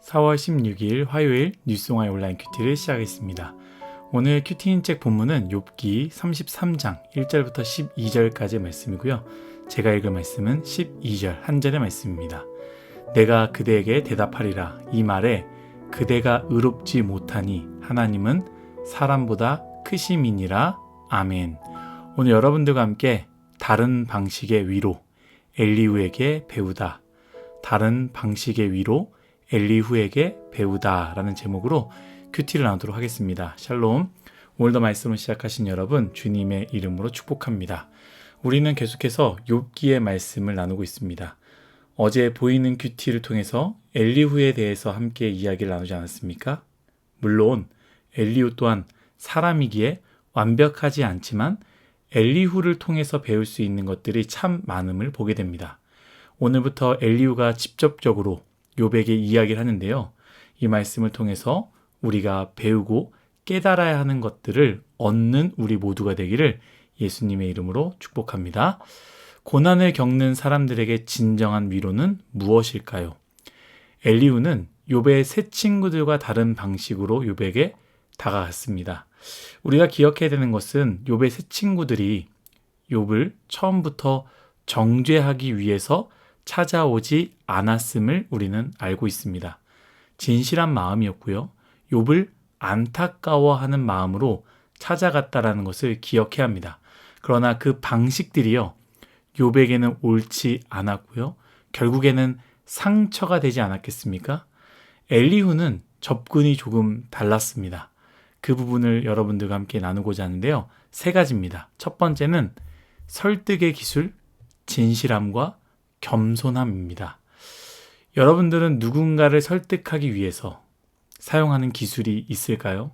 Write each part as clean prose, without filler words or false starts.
4월 16일 화요일 뉴스공화의 온라인 큐티를 시작하겠습니다. 오늘 큐티인 책 본문은 욥기 33장 1절부터 12절까지의 말씀이고요. 제가 읽을 말씀은 12절 한 절의 말씀입니다. 내가 그대에게 대답하리라. 이 말에 그대가 의롭지 못하니 하나님은 사람보다 크심이니라. 아멘. 오늘 여러분들과 함께 다른 방식의 위로 엘리후에게 배우다. 다른 방식의 위로 엘리후에게 배우다 라는 제목으로 큐티를 나누도록 하겠습니다. 샬롬. 오늘도 말씀을 시작하신 여러분 주님의 이름으로 축복합니다. 우리는 계속해서 욥기의 말씀을 나누고 있습니다. 어제 보이는 큐티를 통해서 엘리후에 대해서 함께 이야기를 나누지 않았습니까? 물론 엘리후 또한 사람이기에 완벽하지 않지만 엘리후를 통해서 배울 수 있는 것들이 참 많음을 보게 됩니다. 오늘부터 엘리후가 직접적으로 욥에게 이야기를 하는데요. 이 말씀을 통해서 우리가 배우고 깨달아야 하는 것들을 얻는 우리 모두가 되기를 예수님의 이름으로 축복합니다. 고난을 겪는 사람들에게 진정한 위로는 무엇일까요? 엘리후는 욥의 새 친구들과 다른 방식으로 욥에게 다가갔습니다. 우리가 기억해야 되는 것은 욥의 새 친구들이 욥을 처음부터 정죄하기 위해서 찾아오지 않았음을 우리는 알고 있습니다. 진실한 마음이었고요. 욥을 안타까워하는 마음으로 찾아갔다라는 것을 기억해야 합니다. 그러나 그 방식들이요. 욥에게는 옳지 않았고요. 결국에는 상처가 되지 않았겠습니까? 엘리후는 접근이 조금 달랐습니다. 그 부분을 여러분들과 함께 나누고자 하는데요. 세 가지입니다. 첫 번째는 설득의 기술, 진실함과 겸손함입니다. 여러분들은 누군가를 설득하기 위해서 사용하는 기술이 있을까요?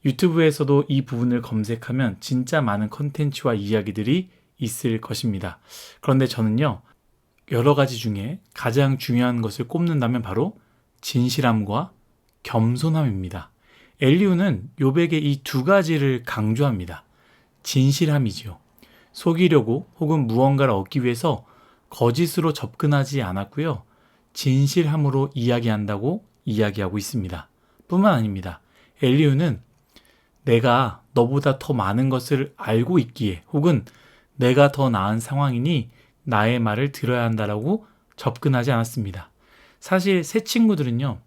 유튜브에서도 이 부분을 검색하면 진짜 많은 컨텐츠와 이야기들이 있을 것입니다. 그런데 저는요, 여러 가지 중에 가장 중요한 것을 꼽는다면 바로 진실함과 겸손함입니다. 엘리후는 욥에게 이 두 가지를 강조합니다. 진실함이지요. 속이려고 혹은 무언가를 얻기 위해서 거짓으로 접근하지 않았고요. 진실함으로 이야기한다고 이야기하고 있습니다. 뿐만 아닙니다. 엘리후는 내가 너보다 더 많은 것을 알고 있기에 혹은 내가 더 나은 상황이니 나의 말을 들어야 한다라고 접근하지 않았습니다. 사실 새 친구들은요.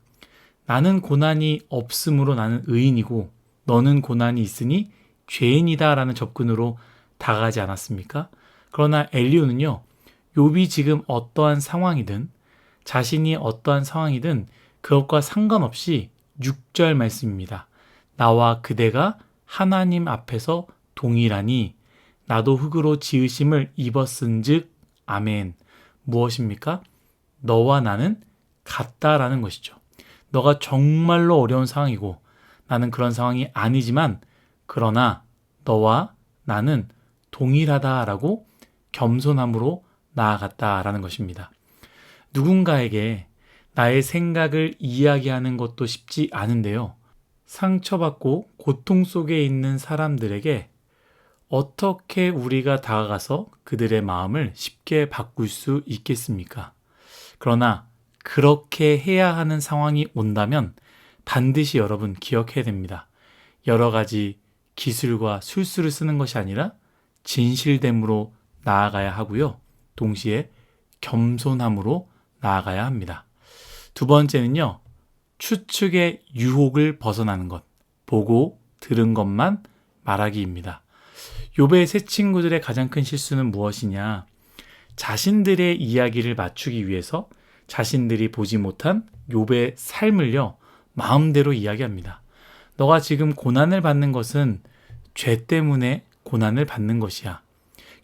나는 고난이 없으므로 나는 의인이고 너는 고난이 있으니 죄인이다 라는 접근으로 다가가지 않았습니까? 그러나 엘리후는요. 욥이 지금 어떠한 상황이든 자신이 어떠한 상황이든 그것과 상관없이 6절 말씀입니다. 나와 그대가 하나님 앞에서 동일하니 나도 흙으로 지으심을 입었은즉 아멘. 무엇입니까? 너와 나는 같다라는 것이죠. 너가 정말로 어려운 상황이고 나는 그런 상황이 아니지만 그러나 너와 나는 동일하다라고 겸손함으로 나아갔다라는 것입니다. 누군가에게 나의 생각을 이야기하는 것도 쉽지 않은데요. 상처받고 고통 속에 있는 사람들에게 어떻게 우리가 다가가서 그들의 마음을 쉽게 바꿀 수 있겠습니까? 그러나 그렇게 해야 하는 상황이 온다면 반드시 여러분 기억해야 됩니다. 여러 가지 기술과 술수를 쓰는 것이 아니라 진실됨으로 나아가야 하고요. 동시에 겸손함으로 나아가야 합니다. 두 번째는요. 추측의 유혹을 벗어나는 것, 보고 들은 것만 말하기입니다. 욥의 새 친구들의 가장 큰 실수는 무엇이냐? 자신들의 이야기를 맞추기 위해서 자신들이 보지 못한 욥의 삶을요. 마음대로 이야기합니다. 너가 지금 고난을 받는 것은 죄 때문에 고난을 받는 것이야.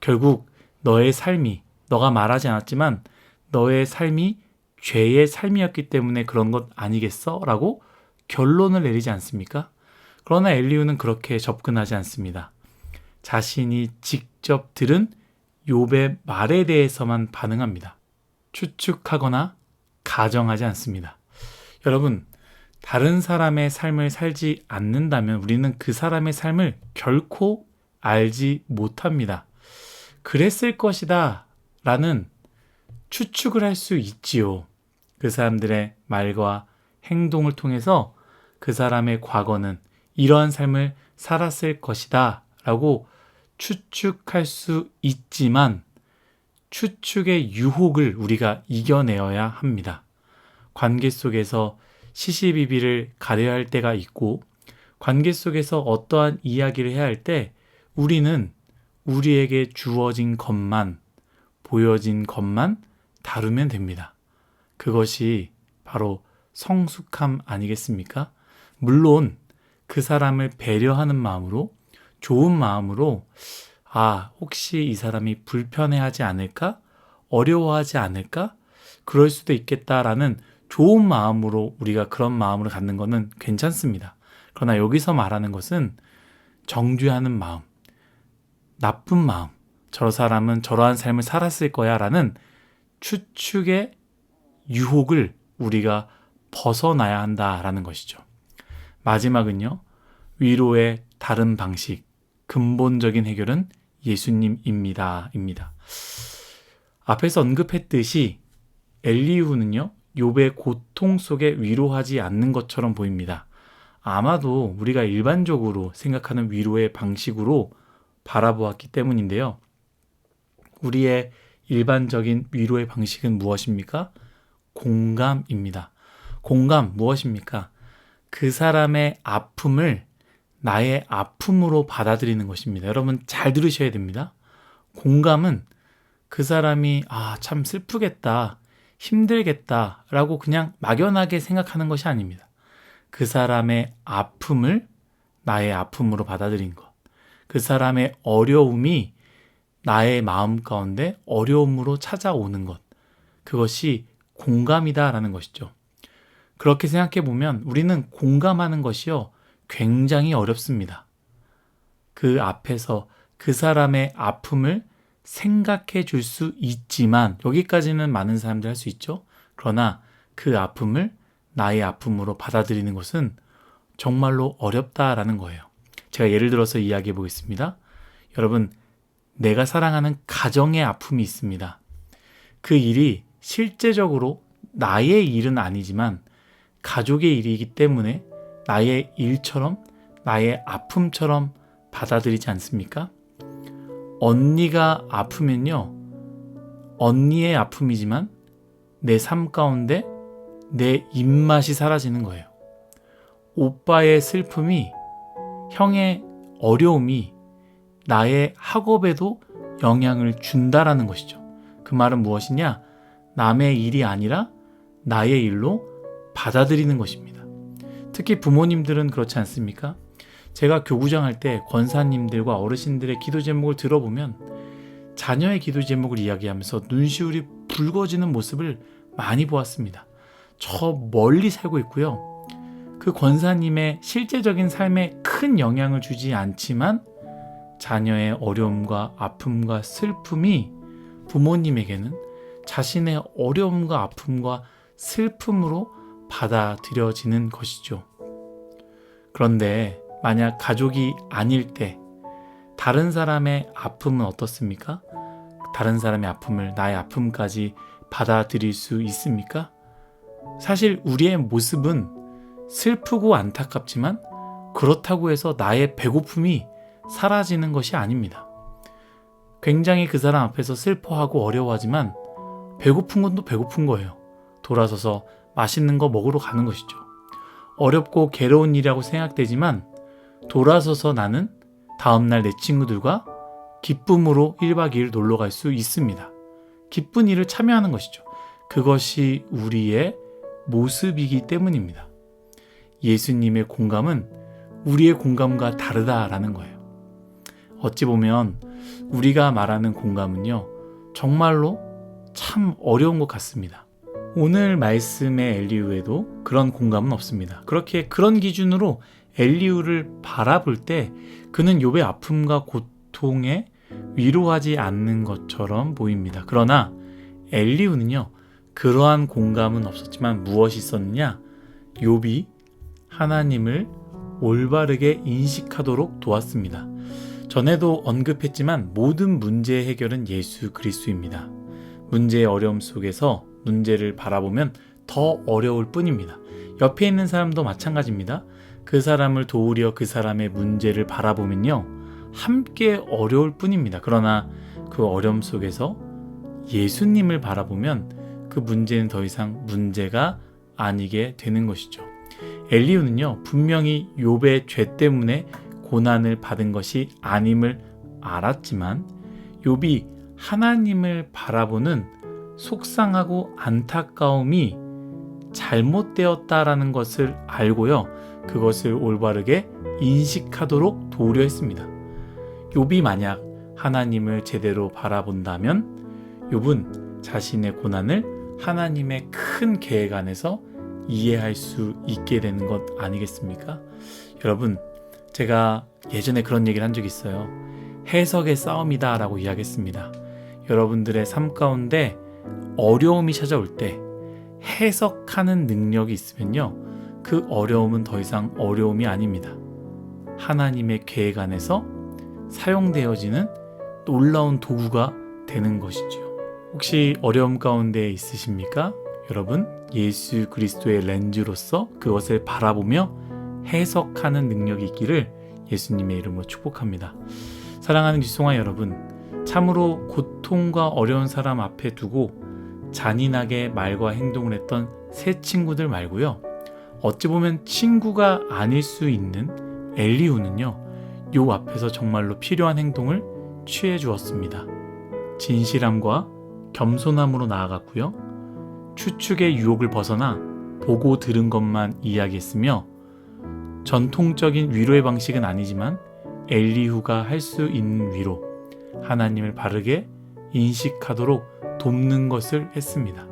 결국 너의 삶이 너가 말하지 않았지만 너의 삶이 죄의 삶이었기 때문에 그런 것 아니겠어? 라고 결론을 내리지 않습니까? 그러나 엘리후는 그렇게 접근하지 않습니다. 자신이 직접 들은 욥의 말에 대해서만 반응합니다. 추측하거나 가정하지 않습니다. 여러분, 다른 사람의 삶을 살지 않는다면 우리는 그 사람의 삶을 결코 알지 못합니다. 그랬을 것이다 라는 추측을 할 수 있지요. 그 사람들의 말과 행동을 통해서 그 사람의 과거는 이러한 삶을 살았을 것이다 라고 추측할 수 있지만 추측의 유혹을 우리가 이겨내어야 합니다. 관계 속에서 시시비비를 가려야 할 때가 있고 관계 속에서 어떠한 이야기를 해야 할 때 우리는 우리에게 주어진 것만, 보여진 것만 다루면 됩니다. 그것이 바로 성숙함 아니겠습니까? 물론 그 사람을 배려하는 마음으로, 좋은 마음으로 혹시 이 사람이 불편해하지 않을까? 어려워하지 않을까? 그럴 수도 있겠다라는 좋은 마음으로 우리가 그런 마음을 갖는 것은 괜찮습니다. 그러나 여기서 말하는 것은 정죄하는 마음, 나쁜 마음, 저 사람은 저러한 삶을 살았을 거야 라는 추측의 유혹을 우리가 벗어나야 한다라는 것이죠. 마지막은요, 위로의 다른 방식, 근본적인 해결은 예수님입니다. 앞에서 언급했듯이 엘리후는요, 욥의 고통 속에 위로하지 않는 것처럼 보입니다. 아마도 우리가 일반적으로 생각하는 위로의 방식으로 바라보았기 때문인데요. 우리의 일반적인 위로의 방식은 무엇입니까? 공감입니다. 공감 무엇입니까? 그 사람의 아픔을 나의 아픔으로 받아들이는 것입니다. 여러분 잘 들으셔야 됩니다. 공감은 그 사람이 참 슬프겠다, 힘들겠다 라고 그냥 막연하게 생각하는 것이 아닙니다. 그 사람의 아픔을 나의 아픔으로 받아들이는 것. 그 사람의 어려움이 나의 마음 가운데 어려움으로 찾아오는 것. 그것이 공감이다라는 것이죠. 그렇게 생각해 보면 우리는 공감하는 것이요, 굉장히 어렵습니다. 그 앞에서 그 사람의 아픔을 생각해 줄 수 있지만, 여기까지는 많은 사람들이 할 수 있죠. 그러나 그 아픔을 나의 아픔으로 받아들이는 것은 정말로 어렵다라는 거예요. 제가 예를 들어서 이야기해 보겠습니다. 여러분, 내가 사랑하는 가정의 아픔이 있습니다. 그 일이 실제적으로 나의 일은 아니지만 가족의 일이기 때문에 나의 일처럼, 나의 아픔처럼 받아들이지 않습니까? 언니가 아프면요, 언니의 아픔이지만 내 삶 가운데 내 입맛이 사라지는 거예요. 오빠의 슬픔이, 형의 어려움이 나의 학업에도 영향을 준다라는 것이죠. 그 말은 무엇이냐? 남의 일이 아니라 나의 일로 받아들이는 것입니다. 특히 부모님들은 그렇지 않습니까? 제가 교구장 할 때 권사님들과 어르신들의 기도 제목을 들어보면 자녀의 기도 제목을 이야기하면서 눈시울이 붉어지는 모습을 많이 보았습니다. 저 멀리 살고 있고요. 그 권사님의 실제적인 삶에 큰 영향을 주지 않지만 자녀의 어려움과 아픔과 슬픔이 부모님에게는 자신의 어려움과 아픔과 슬픔으로 받아들여지는 것이죠. 그런데 만약 가족이 아닐 때 다른 사람의 아픔은 어떻습니까? 다른 사람의 아픔을 나의 아픔까지 받아들일 수 있습니까? 사실 우리의 모습은 슬프고 안타깝지만 그렇다고 해서 나의 배고픔이 사라지는 것이 아닙니다. 굉장히 그 사람 앞에서 슬퍼하고 어려워하지만 배고픈 건 또 배고픈 거예요. 돌아서서 맛있는 거 먹으러 가는 것이죠. 어렵고 괴로운 일이라고 생각되지만 돌아서서 나는 다음날 내 친구들과 기쁨으로 1박 2일 놀러 갈 수 있습니다. 기쁜 일을 참여하는 것이죠. 그것이 우리의 모습이기 때문입니다. 예수님의 공감은 우리의 공감과 다르다라는 거예요. 어찌 보면 우리가 말하는 공감은요, 정말로 참 어려운 것 같습니다. 오늘 말씀의 엘리후에도 그런 공감은 없습니다. 그런 기준으로 엘리후를 바라볼 때 그는 욥의 아픔과 고통에 위로하지 않는 것처럼 보입니다. 그러나 엘리후는요, 그러한 공감은 없었지만 무엇이 있었느냐? 욥이 하나님을 올바르게 인식하도록 도왔습니다. 전에도 언급했지만 모든 문제의 해결은 예수 그리스도입니다. 문제의 어려움 속에서 문제를 바라보면 더 어려울 뿐입니다. 옆에 있는 사람도 마찬가지입니다. 그 사람을 도우려 그 사람의 문제를 바라보면요, 함께 어려울 뿐입니다. 그러나 그 어려움 속에서 예수님을 바라보면 그 문제는 더 이상 문제가 아니게 되는 것이죠. 엘리후는요, 분명히 욥의 죄 때문에 고난을 받은 것이 아님을 알았지만 욥이 하나님을 바라보는 속상하고 안타까움이 잘못되었다라는 것을 알고요, 그것을 올바르게 인식하도록 도우려 했습니다. 욥이 만약 하나님을 제대로 바라본다면 욥은 자신의 고난을 하나님의 큰 계획 안에서 이해할 수 있게 되는 것 아니겠습니까? 여러분, 제가 예전에 그런 얘기를 한 적이 있어요. 해석의 싸움이다 라고 이야기했습니다. 여러분들의 삶 가운데 어려움이 찾아올 때 해석하는 능력이 있으면요, 그 어려움은 더 이상 어려움이 아닙니다. 하나님의 계획 안에서 사용되어지는 놀라운 도구가 되는 것이죠. 혹시 어려움 가운데 있으십니까? 여러분, 예수 그리스도의 렌즈로서 그것을 바라보며 해석하는 능력이 있기를 예수님의 이름으로 축복합니다. 사랑하는 뉴스송아 여러분, 참으로 고통과 어려운 사람 앞에 두고 잔인하게 말과 행동을 했던 세 친구들 말고요, 어찌 보면 친구가 아닐 수 있는 엘리후는요, 욥 앞에서 정말로 필요한 행동을 취해 주었습니다. 진실함과 겸손함으로 나아갔고요, 추측의 유혹을 벗어나 보고 들은 것만 이야기했으며, 전통적인 위로의 방식은 아니지만 엘리후가 할 수 있는 위로, 하나님을 바르게 인식하도록 돕는 것을 했습니다.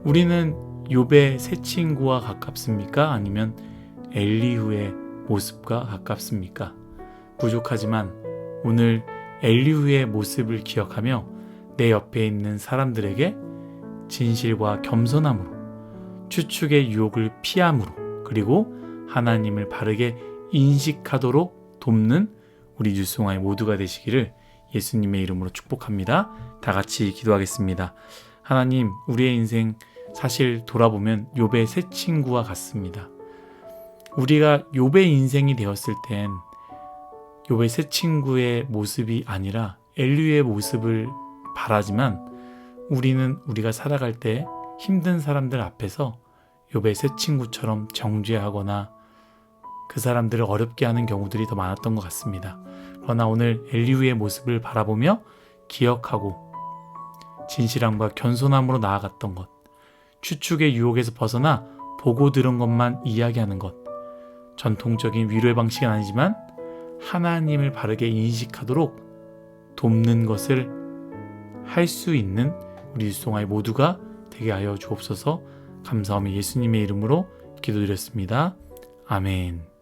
우리는 욥의 새 친구와 가깝습니까? 아니면 엘리후의 모습과 가깝습니까? 부족하지만 오늘 엘리후의 모습을 기억하며 내 옆에 있는 사람들에게 진실과 겸손함으로, 추측의 유혹을 피함으로, 그리고 하나님을 바르게 인식하도록 돕는 우리 뉴스송아의 모두가 되시기를 예수님의 이름으로 축복합니다. 다 같이 기도하겠습니다. 하나님, 우리의 인생 사실 돌아보면 욥의 새 친구와 같습니다. 우리가 욥의 인생이 되었을 땐 욥의 새 친구의 모습이 아니라 엘리후의 모습을 바라지만, 우리는 우리가 살아갈 때 힘든 사람들 앞에서 욥의 새 친구처럼 정죄하거나 그 사람들을 어렵게 하는 경우들이 더 많았던 것 같습니다. 그러나 오늘 엘리후의 모습을 바라보며 기억하고 진실함과 겸손함으로 나아갔던 것, 추측의 유혹에서 벗어나 보고 들은 것만 이야기하는 것, 전통적인 위로의 방식은 아니지만 하나님을 바르게 인식하도록 돕는 것을 할 수 있는 우리 뉴스송아의 모두가 되게 하여 주옵소서. 감사하며 예수님의 이름으로 기도드렸습니다. 아멘.